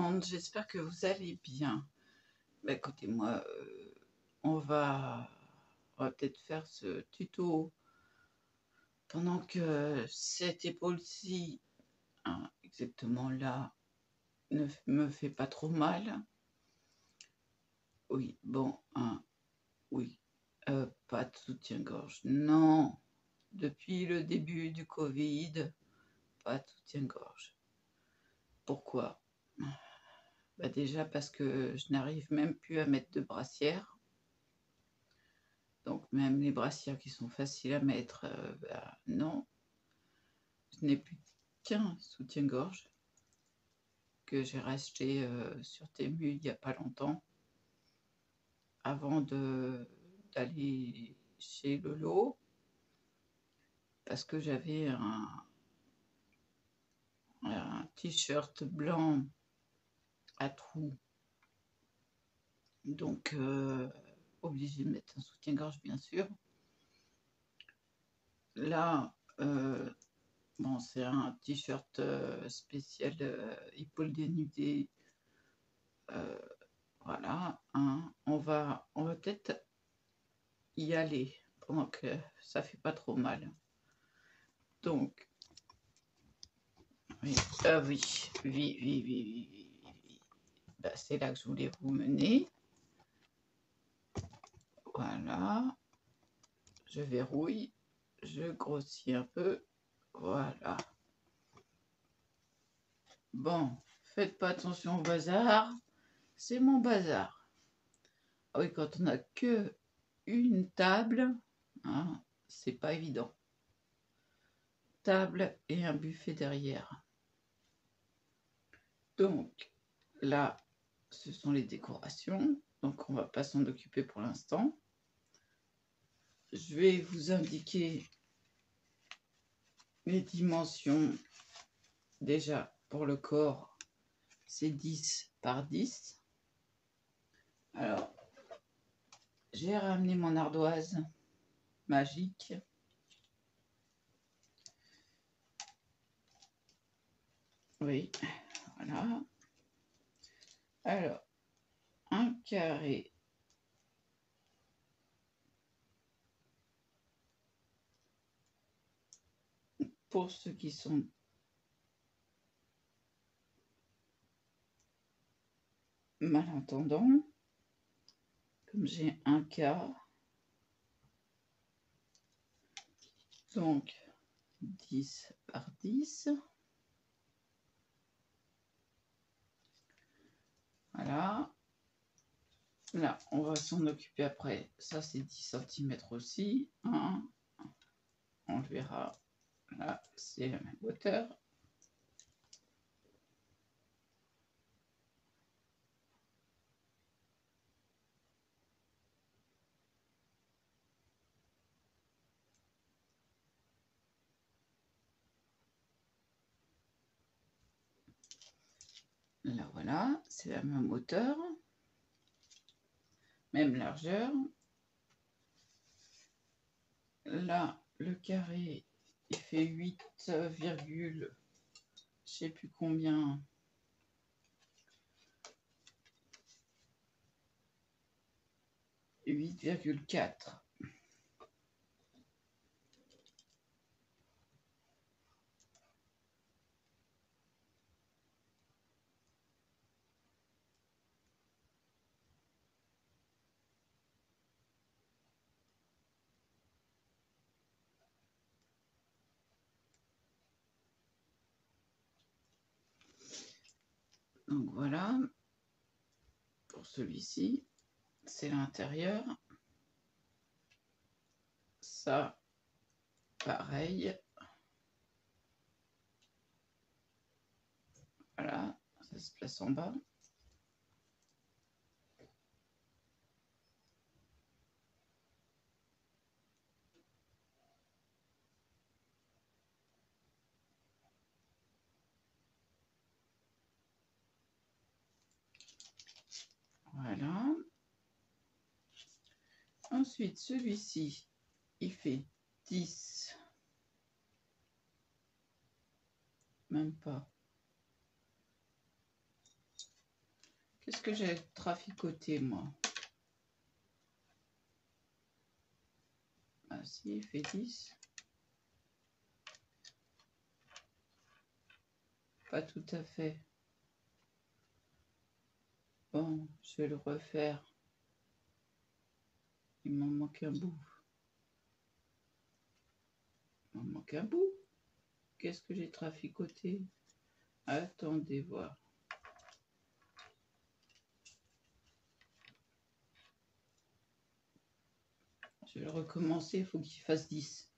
monde, j'espère que vous allez bien. Bah, écoutez, moi, on va, on va peut-être faire ce tuto pendant que cette épaule-ci, hein, exactement là, ne me fait pas trop mal. Oui, bon, hein, oui, pas de soutien-gorge. Non, depuis le début du Covid, pas de soutien-gorge. Pourquoi? Bah déjà parce que je n'arrive même plus à mettre de brassière. Donc même les brassières qui sont faciles à mettre, bah non. Je n'ai plus qu'un soutien-gorge que j'ai racheté sur Temu il n'y a pas longtemps, avant d'aller chez Lolo, parce que j'avais un t-shirt blanc à trous, donc obligé de mettre un soutien-gorge bien sûr. Là, bon, c'est un t-shirt spécial épaule dénudée. Voilà, hein. On va peut-être y aller pendant que ça fait pas trop mal. Donc, oui, oui. Bah, c'est là que je voulais vous mener. Voilà. Je verrouille, je grossis un peu. Voilà. Bon, faites pas attention au bazar. C'est mon bazar. Ah oui, quand on n'a que une table, hein, c'est pas évident. Table et un buffet derrière. Donc là, ce sont les décorations. Donc on va pas s'en occuper pour l'instant. Je vais vous indiquer les dimensions. Déjà pour le corps, c'est 10 par 10. Alors, j'ai ramené mon ardoise magique. Oui, voilà. Alors, un carré. Pour ceux qui sont malentendants, comme j'ai un quart, donc 10 par 10. Voilà. Là, on va s'en occuper après. Ça, c'est 10 cm aussi. Hein. On le verra. Là, c'est la même hauteur. Là, voilà, c'est la même hauteur. Même largeur. Là, le carré, il fait 8, je sais plus combien. 8,4. Donc voilà, pour celui-ci, c'est l'intérieur. Ça, pareil. Voilà, ça se place en bas. Voilà. Ensuite, celui-ci, il fait 10. Même pas. Qu'est-ce que j'ai traficoté, moi? Ah si, il fait 10. Pas tout à fait. Bon, je vais le refaire. Il m'en manque un bout. Il m'en manque un bout. Qu'est-ce que j'ai traficoté? Attendez voir. Je vais recommencer, il faut qu'il fasse 10.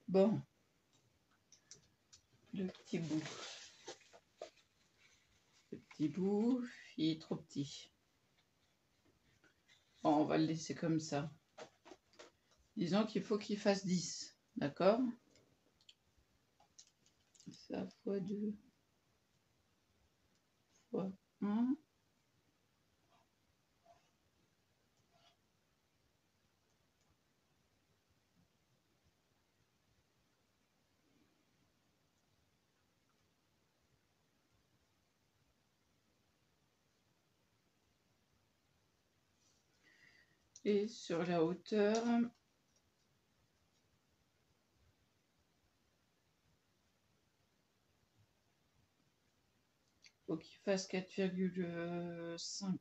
Bon. Le petit bout. Le petit bout, il est trop petit. Bon, on va le laisser comme ça. Disons qu'il faut qu'il fasse 10. D'accord? Ça fois 2 fois 1. Et sur la hauteur, faut qu'il fasse 4,5.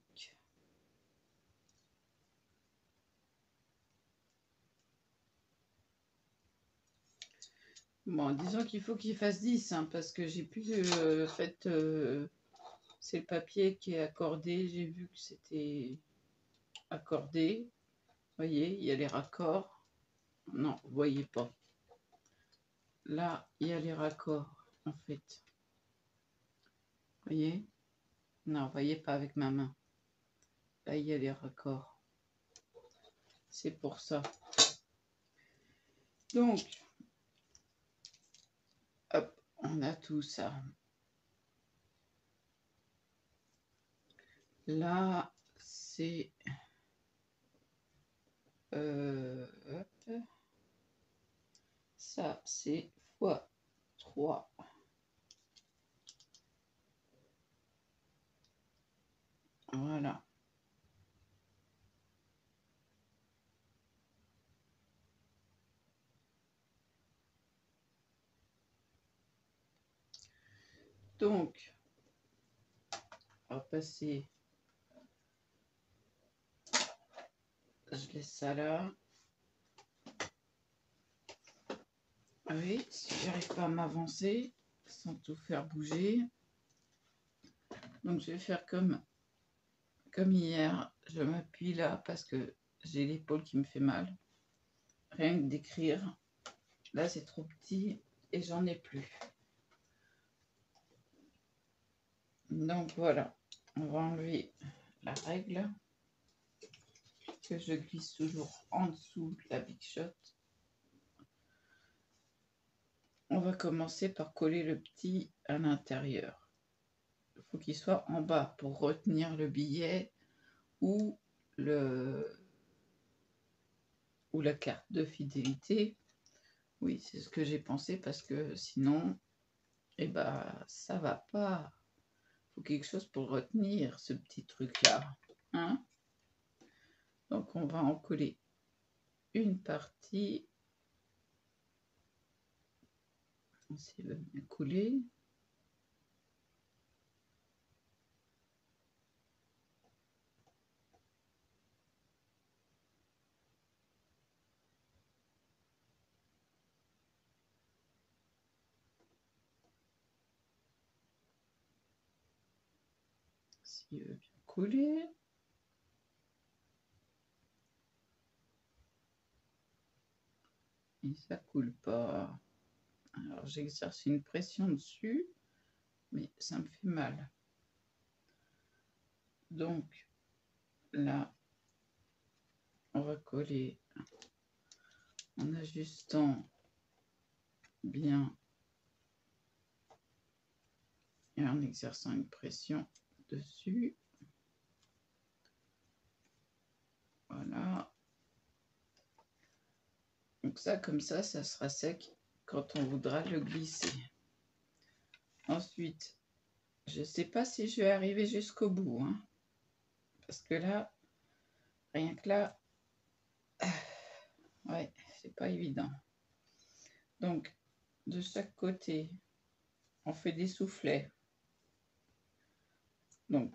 Bon, disons qu'il faut qu'il fasse 10, hein, parce que j'ai plus fait... c'est le papier qui est accordé. J'ai vu que c'était accordé. Vous voyez, il y a les raccords. Non, vous voyez pas. Là, il y a les raccords, en fait. Vous voyez? Non, vous voyez pas avec ma main. Là, il y a les raccords. C'est pour ça. Donc, hop, on a tout ça. Là, c'est... hop. Ça, c'est fois 3. Voilà. Donc, on va passer... Je laisse ça là. Oui, si j'arrive pas à m'avancer sans tout faire bouger. Donc, je vais faire comme hier. Je m'appuie là parce que j'ai l'épaule qui me fait mal. Rien que d'écrire. Là, c'est trop petit et j'en ai plus. Donc, voilà. On va enlever la règle que je glisse toujours en dessous de la Big Shot. On va commencer par coller le petit à l'intérieur. Il faut qu'il soit en bas pour retenir le billet ou la carte de fidélité. Oui, c'est ce que j'ai pensé parce que sinon, eh ben, ça va pas. Il faut quelque chose pour retenir ce petit truc-là. Hein? Donc, on va en coller une partie. C'est bien collé. S'il veut bien coller. Et ça coule pas. Alors j'exerce une pression dessus, mais ça me fait mal. Donc là, on va coller en ajustant bien et en exerçant une pression dessus. Voilà. Donc ça, comme ça sera sec quand on voudra le glisser. Ensuite, Je sais pas si je vais arriver jusqu'au bout, hein, parce que là, rien que là, ouais, c'est pas évident. Donc, de chaque côté, on fait des soufflets. Donc,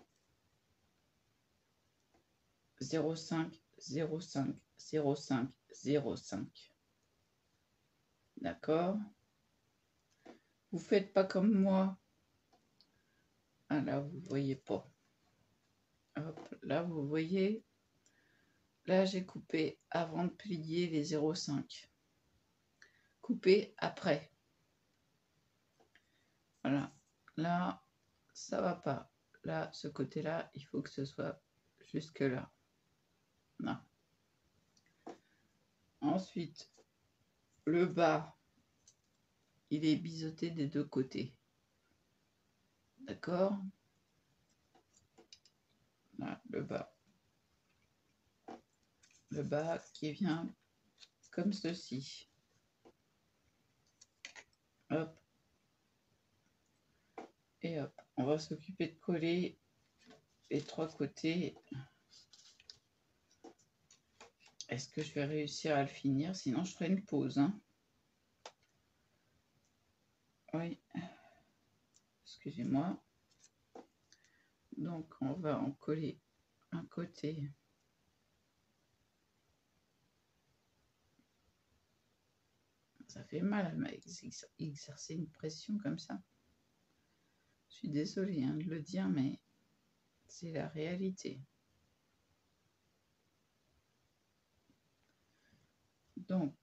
0,5, 0,5, 0,5, 0,5. D'accord? Vous faites pas comme moi. Ah là, vous voyez pas. Hop, là, vous voyez. Là, j'ai coupé avant de plier les 0,5. Couper après. Voilà. Là, ça va pas. Là, ce côté-là, il faut que ce soit jusque là. Non. Ensuite, le bas, il est biseauté des deux côtés. D'accord? Là, le bas. Le bas qui vient comme ceci. Hop. Et hop. On va s'occuper de coller les trois côtés. Est-ce que je vais réussir à le finir? Sinon, je ferai une pause. Hein. Oui. Excusez-moi. Donc, on va en coller un côté. Ça fait mal à exercer une pression comme ça. Je suis désolée de le dire, mais c'est la réalité. Donc,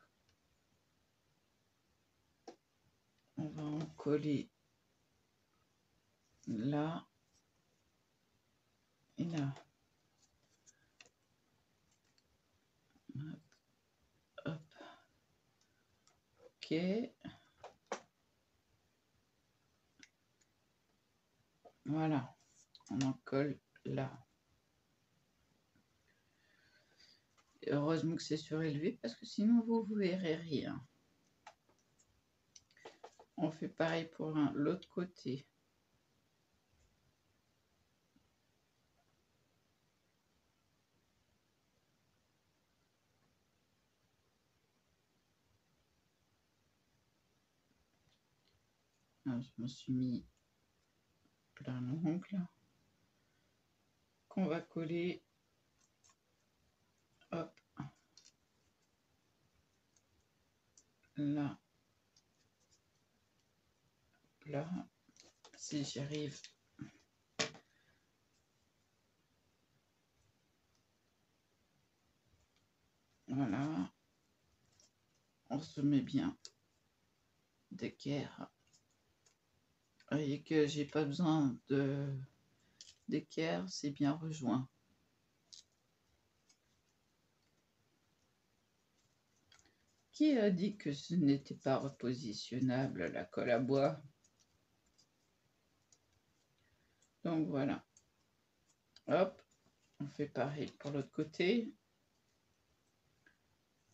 on va en coller là et là. Hop, hop. Ok. Voilà. On en colle là. Et heureusement que c'est surélevé parce que sinon vous ne verrez rien. On fait pareil pour l'autre côté. Alors, je me suis mis plein l'ongle qu'on va coller. Hop. Là. Là. Si j'y arrive. Voilà. On se met bien d'équerre. Vous voyez que j'ai pas besoin d'équerre, c'est bien rejoint. Qui a dit que ce n'était pas repositionnable la colle à bois? Donc voilà. Hop, on fait pareil pour l'autre côté.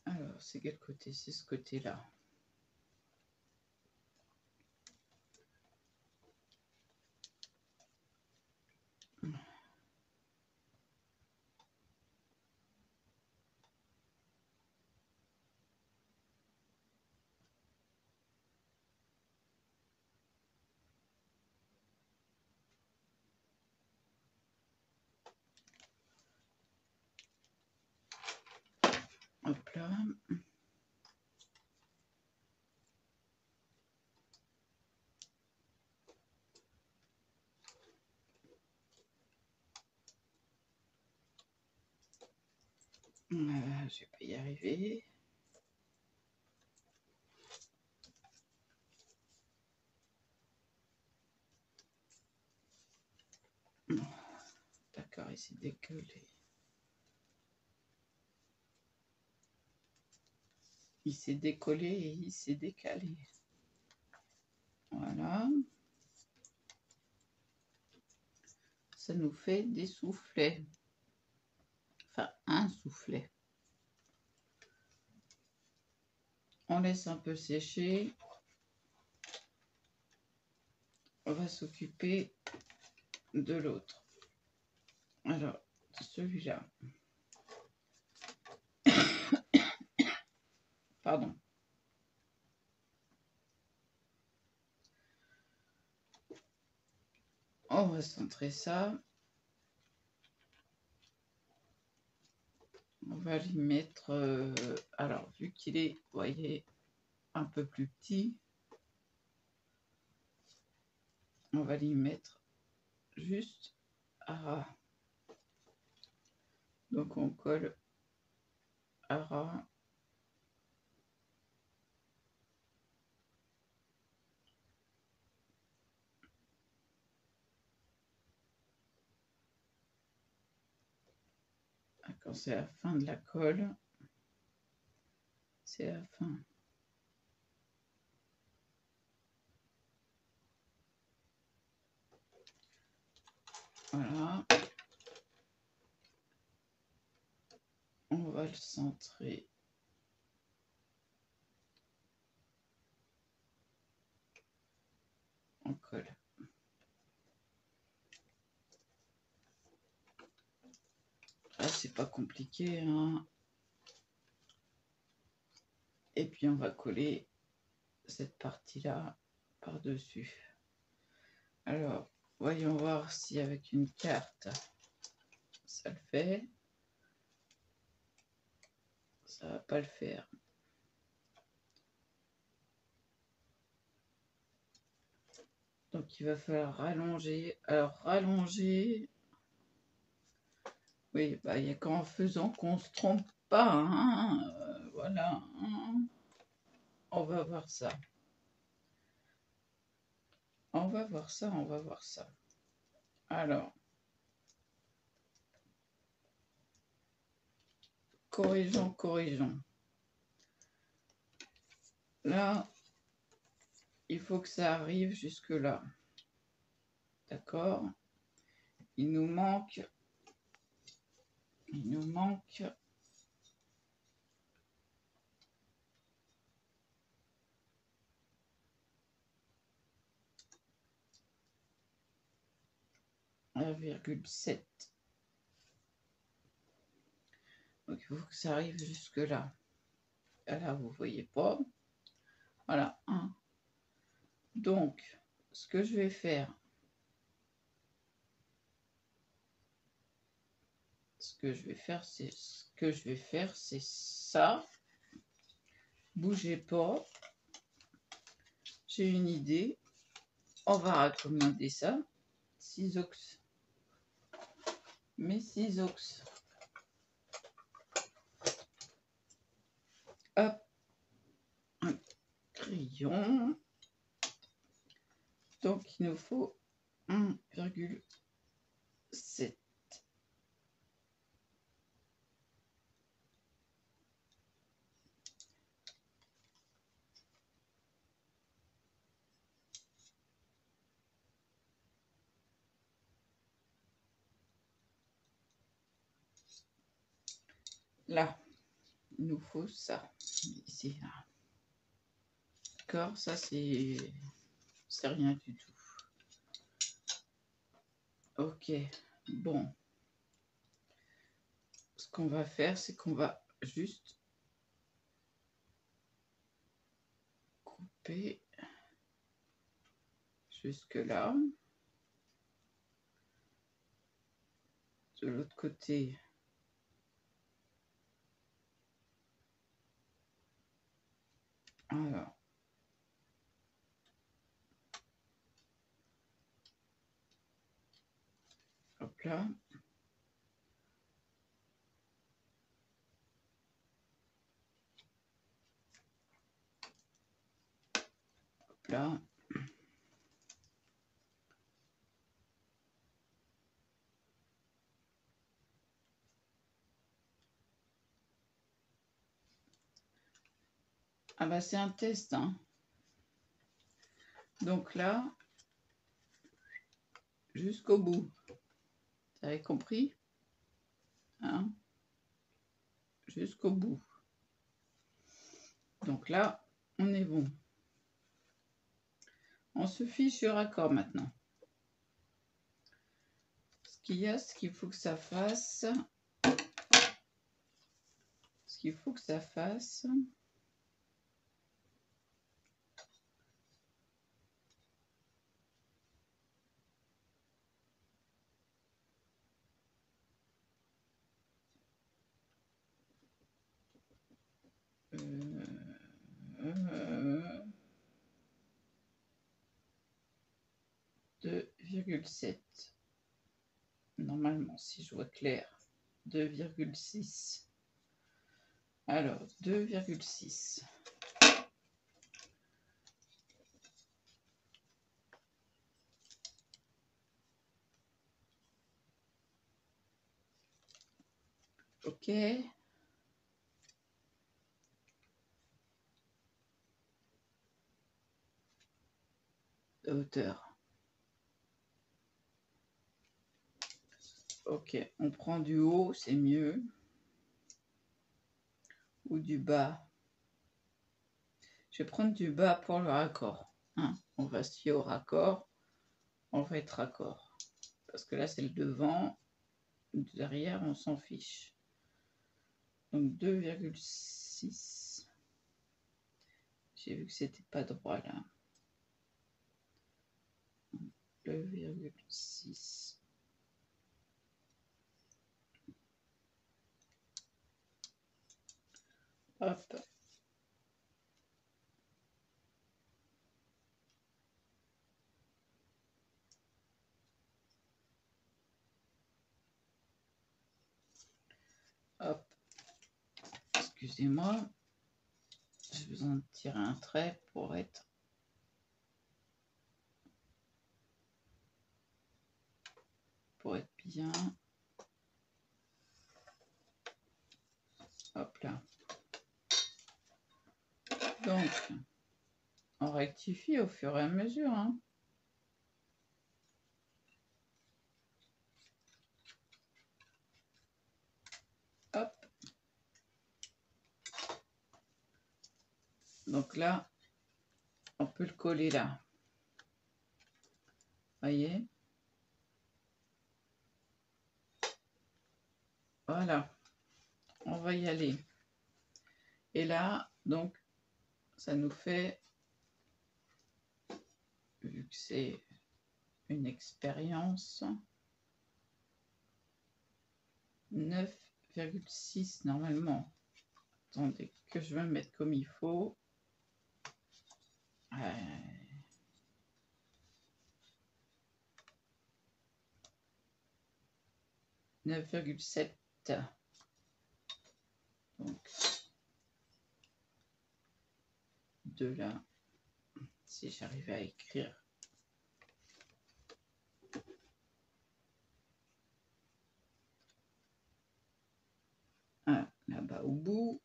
Alors, c'est quel côté? C'est ce côté-là. Hop là. Je vais pas y arriver. D'accord, il s'est décollé. Il s'est décollé et il s'est décalé. Voilà. Ça nous fait des soufflets. Enfin, un soufflet. On laisse un peu sécher. On va s'occuper de l'autre. Alors, celui-là. Pardon. On va centrer ça. On va lui mettre... alors, vu qu'il est, vous voyez, un peu plus petit, on va lui mettre juste à ras. Donc, on colle à ras. Quand c'est la fin de la colle, c'est la fin. Voilà. On va le centrer. On colle. Là, c'est pas compliqué, hein. Et puis, on va coller cette partie-là par-dessus. Alors, voyons voir si avec une carte, ça le fait. Ça va pas le faire. Donc, il va falloir rallonger. Alors, rallonger... Oui, bah, il n'y a qu'en faisant qu'on se trompe pas, hein. Voilà. Hein. On va voir ça. On va voir ça, on va voir ça. Alors, corrigeons, corrigeons. Là, il faut que ça arrive jusque là. D'accord? Il nous manque 1,7. Donc, il faut que ça arrive jusque là. Là, vous voyez pas. Voilà. Hein. Donc, ce que je vais faire, c'est ça. Bougez pas. J'ai une idée. On va raccommoder ça. Ciseaux. Mes ciseaux. Hop. Un crayon. Donc, il nous faut 1,7. Là, il nous faut ça. Ici, là. D'accord, ça c'est rien du tout. Ok, bon. Ce qu'on va faire, c'est qu'on va juste couper jusque là. De l'autre côté, alors, hop là. Hop là. Ah bah c'est un test, hein. Donc là, jusqu'au bout. Vous avez compris? Hein? Jusqu'au bout. Donc là, on est bon. On se fiche sur raccord maintenant. qu'il y a, ce qu'il faut que ça fasse. Ce qu'il faut que ça fasse. Euh, 2,7. Normalement, si je vois clair, 2,6. Alors, 2,6. OK. De hauteur. OK, on prend du haut, c'est mieux. Ou du bas. Je vais prendre du bas pour le raccord. Hein, on va se fier au raccord. On va être raccord. Parce que là, c'est le devant. Derrière, on s'en fiche. Donc 2,6. J'ai vu que c'était pas droit là. 2,6. Hop. Hop. Excusez-moi. J'ai besoin de tirer un trait pour être bien. Hop là. Donc, on rectifie au fur et à mesure. Hein. Hop. Donc là, on peut le coller là. Voyez? Voilà. On va y aller. Et là, donc, ça nous fait, vu que c'est une expérience, 9,6 normalement. Attendez, que je vais me mettre comme il faut. 9,7. Donc, de là, si j'arrive à écrire. Là-bas au bout,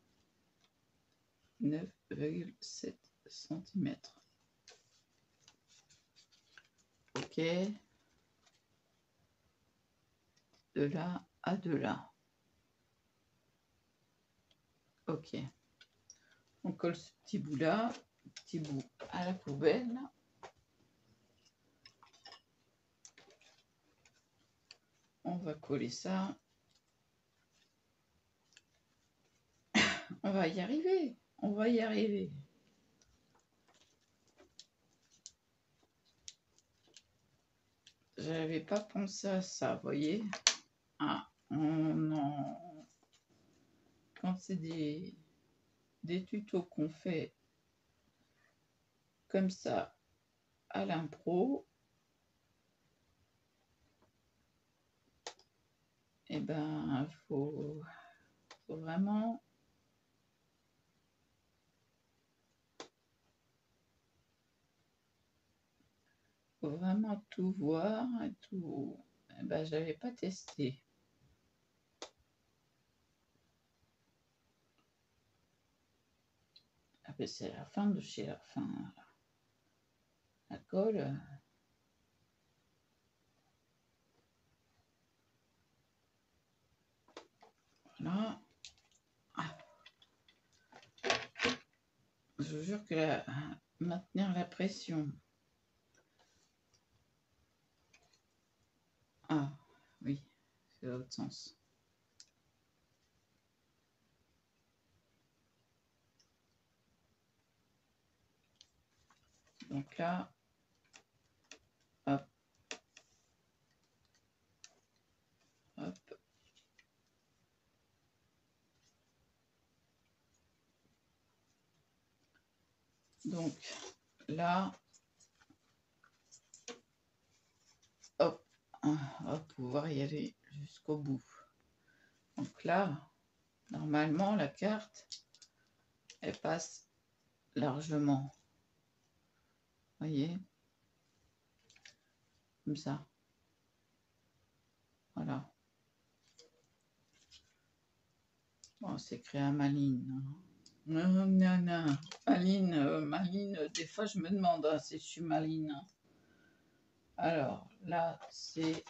9,7 cm. OK. De là à de là. OK. On colle ce petit bout là, petit bout à la poubelle. On va coller ça. On va y arriver. On va y arriver. J'avais pas pensé à ça, vous voyez. Ah, quand c'est des tutos qu'on fait comme ça à l'impro, eh ben, faut vraiment tout voir et tout. Eh ben, j'avais pas testé. Ah ben, c'est la fin de chez la fin. La colle. Voilà. Ah. Je vous jure que maintenir la pression. Ah, oui. c'est l'autre sens. Donc là, hop, hop. Donc là, hop, on va pouvoir y aller jusqu'au bout. Donc là, normalement, la carte, elle passe largement. Voyez, comme ça. Voilà. Bon, c'est créé à Maline. Non, non, non. Maline, des fois je me demande si je suis Maline. Alors, là, c'est...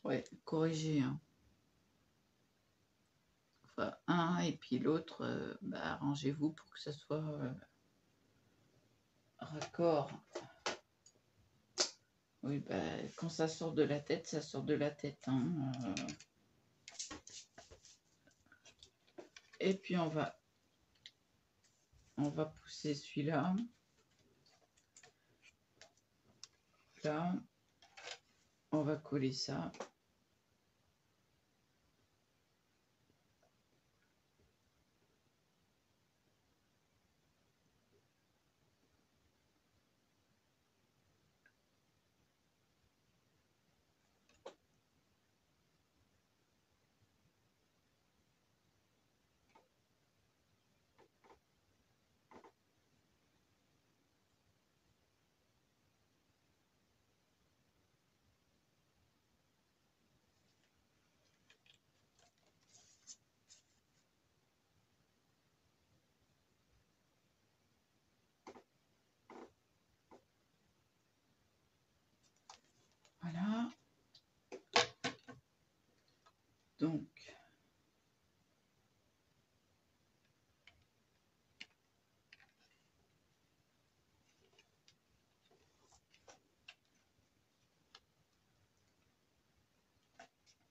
Ouais, corriger. Hein. Enfin, un et puis l'autre, arrangez-vous pour que ça soit raccord. Oui, quand ça sort de la tête, ça sort de la tête. Hein. Et puis on va pousser celui-là. Là, on va coller ça. Voilà. Donc,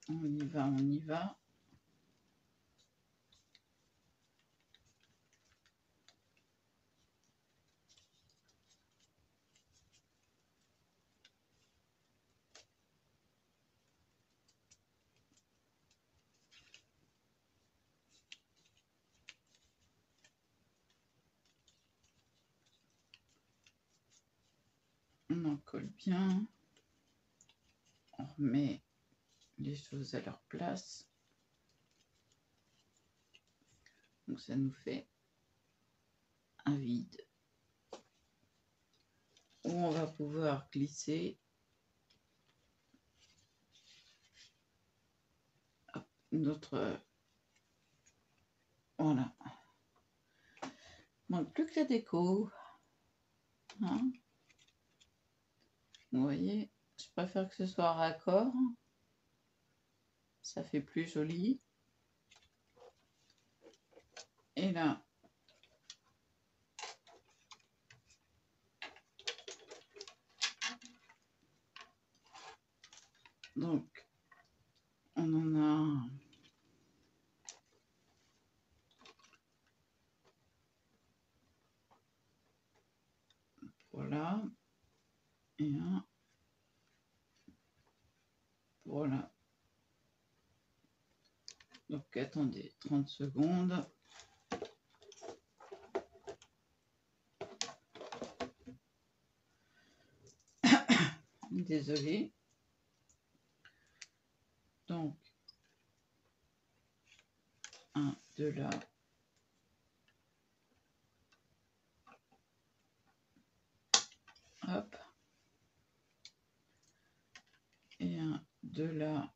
on y va, on y va. On en colle bien. On remet les choses à leur place. Donc ça nous fait un vide où on va pouvoir glisser notre... Voilà. Il manque plus que la déco. Hein, vous voyez, je préfère que ce soit raccord. Ça fait plus joli. Et là, donc, on en a... Voilà. Et un. Voilà. Donc, attendez 30 secondes. Désolée. Donc, un de là. Hop. Et un de là.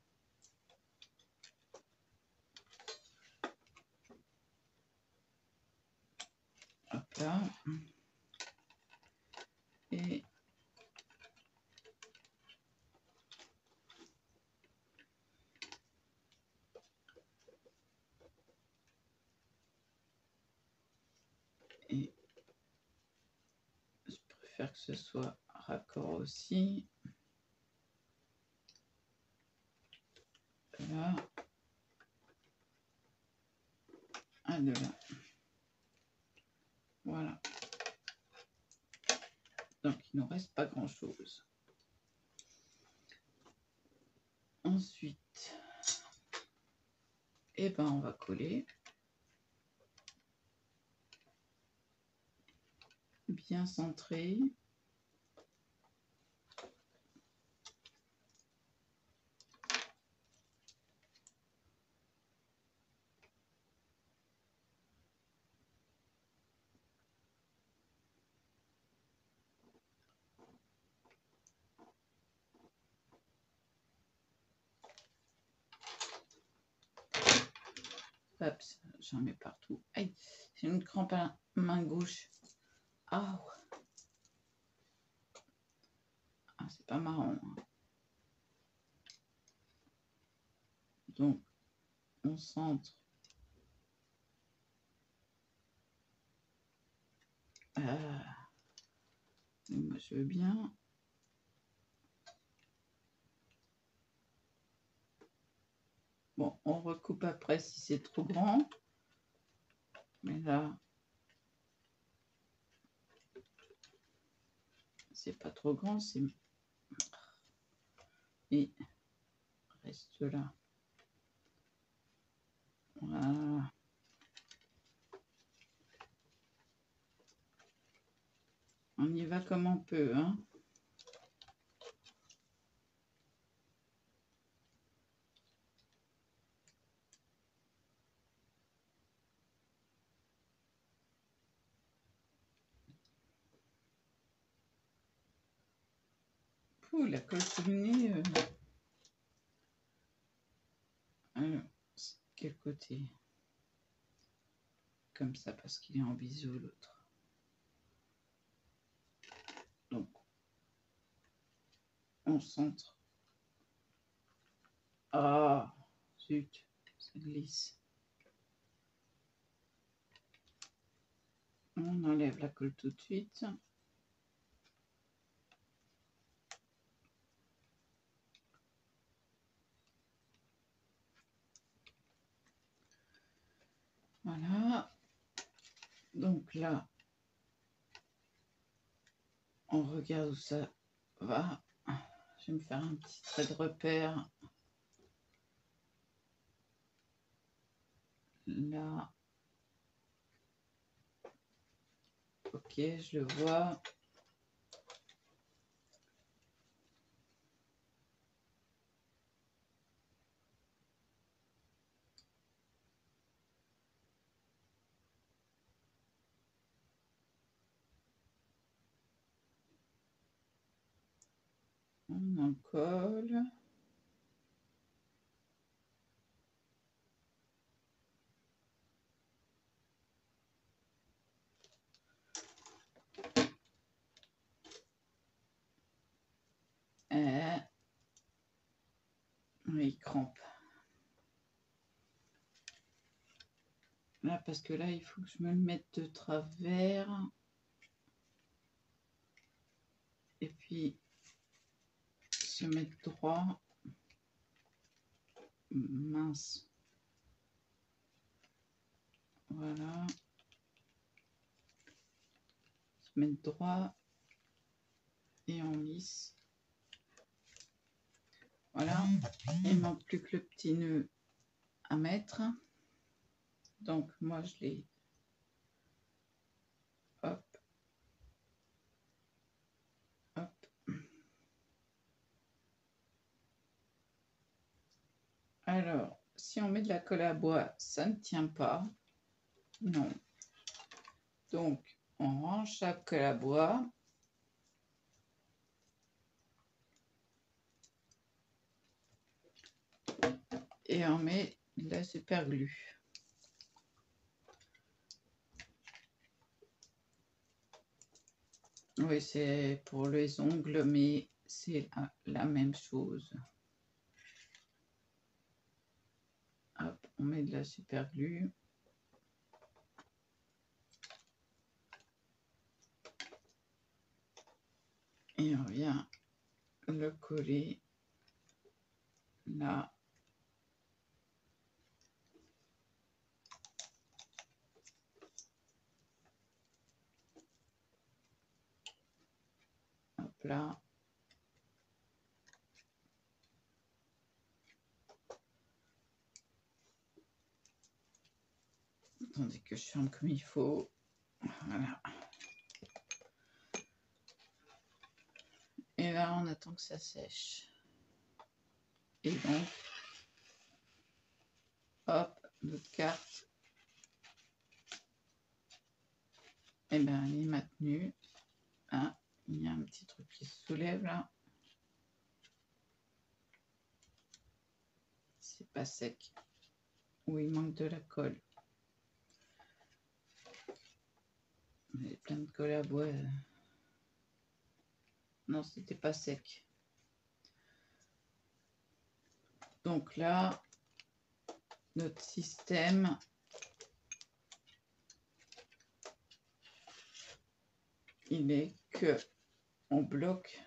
Voilà. Et je préfère que ce soit raccord aussi. Là. Un de là. Voilà. Donc, il ne reste pas grand-chose. Ensuite, ben, on va coller. Bien centré. Hop, j'en mets partout. Aïe, j'ai une crampe à la main gauche. Ah, c'est pas marrant. Donc, on centre. Moi, je veux bien. Bon, on recoupe après si c'est trop grand. Mais là, c'est pas trop grand, c'est... Et reste là. Voilà. On y va comme on peut, hein. Ouh, la colle sous le nez. Alors, quel côté? Comme ça, parce qu'il est en biseau, l'autre. Donc, on centre. Ah, zut, ça glisse. On enlève la colle tout de suite. Voilà. Donc là, on regarde où ça va. Je vais me faire un petit trait de repère. Là. Ok, je le vois. On en colle. Oui, il crampe. Là, parce que là, il faut que je me le mette de travers. Et puis, se mettre droit. Mince. Voilà. Se mettre droit. Et on lisse. Voilà. Il ne manque plus que le petit nœud à mettre. Donc, moi, je l'ai... Hop. Hop. Alors, si on met de la colle à bois, ça ne tient pas. Non. Donc, on range la colle à bois. Et on met de la super glue. Oui, c'est pour les ongles, mais c'est la même chose. Hop, on met de la super glue. Et on vient le coller là. Hop là. Attendez que je ferme comme il faut. Voilà. Et là, on attend que ça sèche. Et donc, hop, notre carte. Et bien, elle est maintenue. Ah, il y a un petit truc qui se soulève là. C'est pas sec. Ou il manque de la colle. Il y a plein de colle à bois. Non, c'était pas sec. Donc là, notre système, il est que on bloque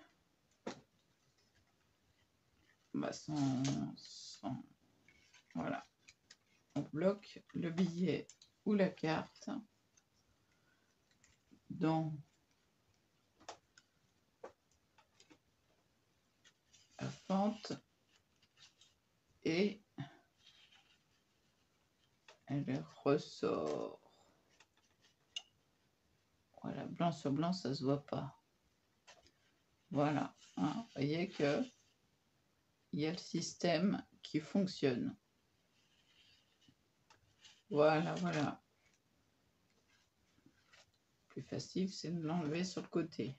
voilà, on bloque le billet ou la carte dans la fente et elle ressort. Voilà, blanc sur blanc, ça se voit pas. Voilà, hein, vous voyez que il y a le système qui fonctionne. Voilà, voilà. Plus facile, c'est de l'enlever sur le côté.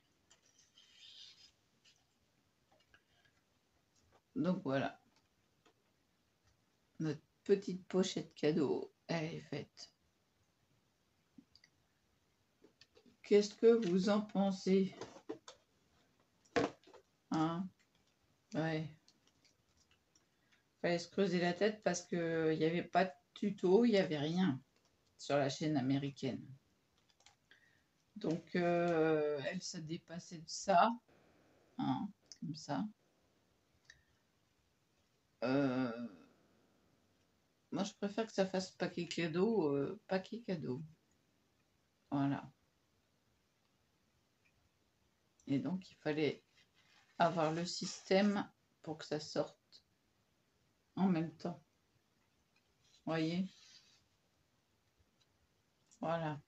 Donc voilà. Notre petite pochette cadeau, elle est faite. Qu'est-ce que vous en pensez? Hein? Ouais. Fallait se creuser la tête parce qu'il n'y avait pas de tuto, il n'y avait rien sur la chaîne américaine. Donc, elle se dépassait de ça, hein, comme ça. Moi, je préfère que ça fasse paquet cadeau, paquet cadeau. Voilà. Et donc, il fallait avoir le système pour que ça sorte en même temps. Voyez? Voilà.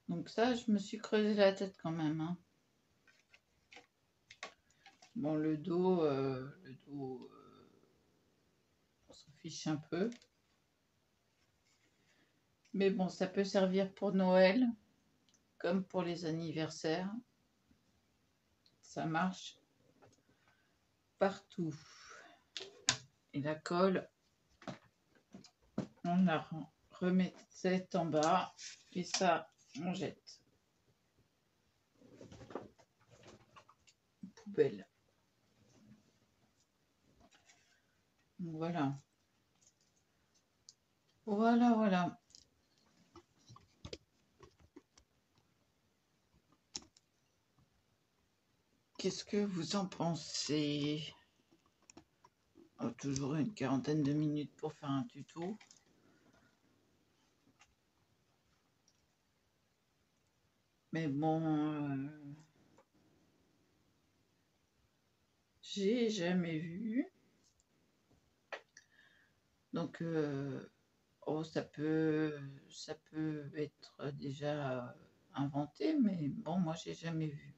Donc ça, je me suis creusé la tête quand même. Hein. Bon, le dos, on s'en fiche un peu. Mais bon, ça peut servir pour Noël, comme pour les anniversaires. Ça marche partout. Et la colle, on la remet tête en bas et ça, on jette. Poubelle. Donc voilà. Voilà, voilà. Qu'est-ce que vous en pensez? Oh, toujours une quarantaine de minutes pour faire un tuto. Mais bon, j'ai jamais vu. Donc, oh, ça peut être déjà inventé, mais bon, moi, j'ai jamais vu.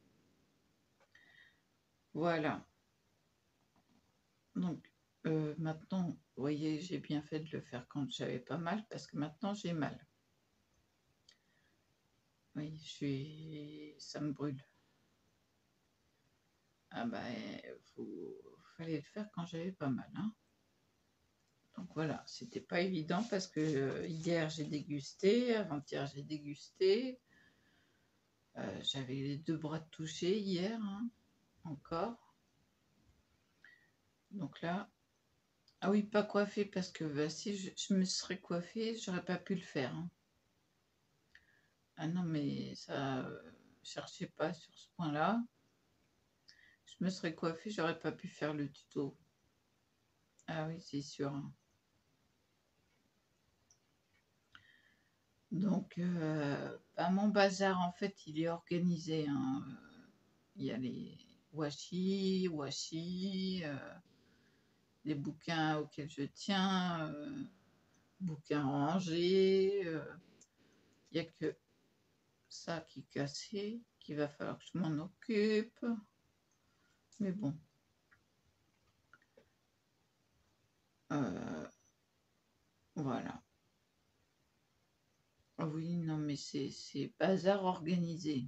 Voilà. Donc, maintenant, vous voyez, j'ai bien fait de le faire quand j'avais pas mal, parce que maintenant, j'ai mal. Oui, ça me brûle. Ah ben, fallait le faire quand j'avais pas mal, hein. Donc voilà, c'était pas évident parce que hier j'ai dégusté, avant-hier j'ai dégusté. J'avais les 2 bras touchés hier, hein, encore. Donc là ah oui, pas coiffée parce que, bah, si je me serais coiffée, j'aurais pas pu le faire, hein. Ah non, mais ça, cherchez pas sur ce point-là. Je me serais coiffée, j'aurais pas pu faire le tuto. Ah oui, c'est sûr, hein. Donc, bah, mon bazar, en fait, il est organisé, hein, il y a les washi, les bouquins auxquels je tiens, bouquins rangés, il y a que ça qui est cassé, qu'il va falloir que je m'en occupe. Mais bon. Voilà. Oui, non, mais c'est bazar organisé.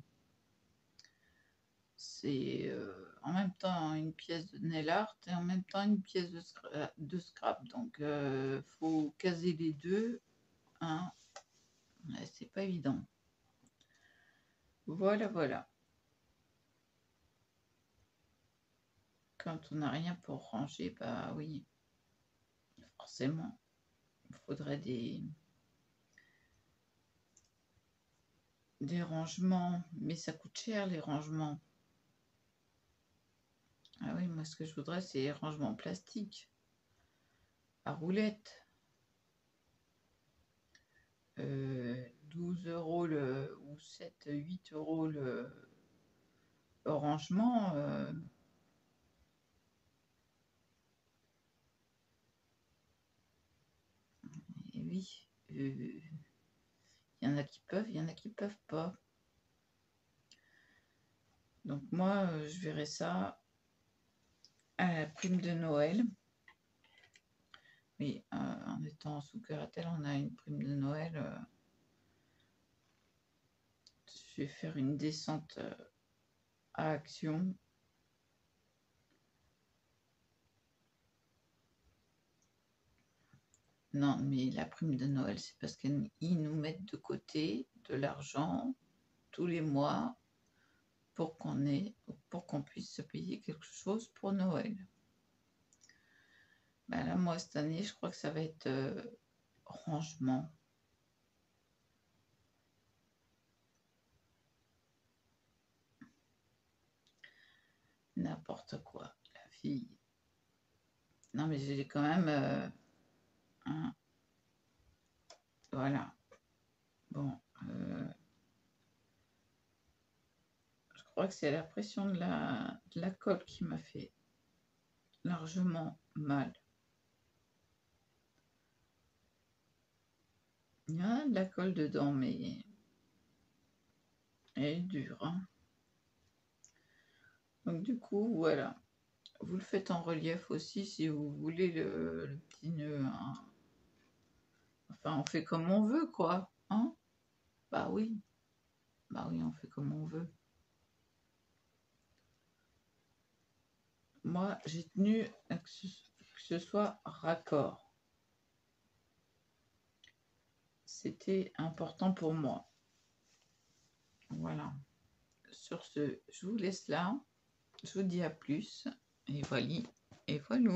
C'est en même temps une pièce de nail art et en même temps une pièce de scrap. Donc, faut caser les deux, hein. Ouais, c'est pas évident. Voilà, voilà. Quand on n'a rien pour ranger, bah oui, forcément, il faudrait des rangements. Mais ça coûte cher, les rangements. Ah oui, moi, ce que je voudrais, c'est les rangements plastiques à roulettes. 12 € ou 7-8 € le rangement. Et oui, il y en a qui peuvent, il y en a qui peuvent pas. Donc moi, je verrai ça à la prime de Noël. Oui, en étant sous curatelle, on a une prime de Noël. Je vais faire une descente à Action. Non, mais la prime de Noël, c'est parce qu'ils nous mettent de côté de l'argent tous les mois pour qu'on puisse se payer quelque chose pour Noël. Ben là, moi, cette année, je crois que ça va être rangement. N'importe quoi, la fille. Non, mais j'ai quand même... voilà. Bon, je crois que c'est la pression de la colle qui m'a fait largement mal. Il y a de la colle dedans, mais elle est dure, hein. Donc du coup, voilà. Vous le faites en relief aussi si vous voulez le petit nœud, hein. Enfin, on fait comme on veut, quoi, hein. Bah oui, on fait comme on veut. Moi, j'ai tenu à que ce soit raccord. C'était important pour moi. Voilà. Sur ce, je vous laisse là. Je vous dis à plus. Et voilà. Et voilà.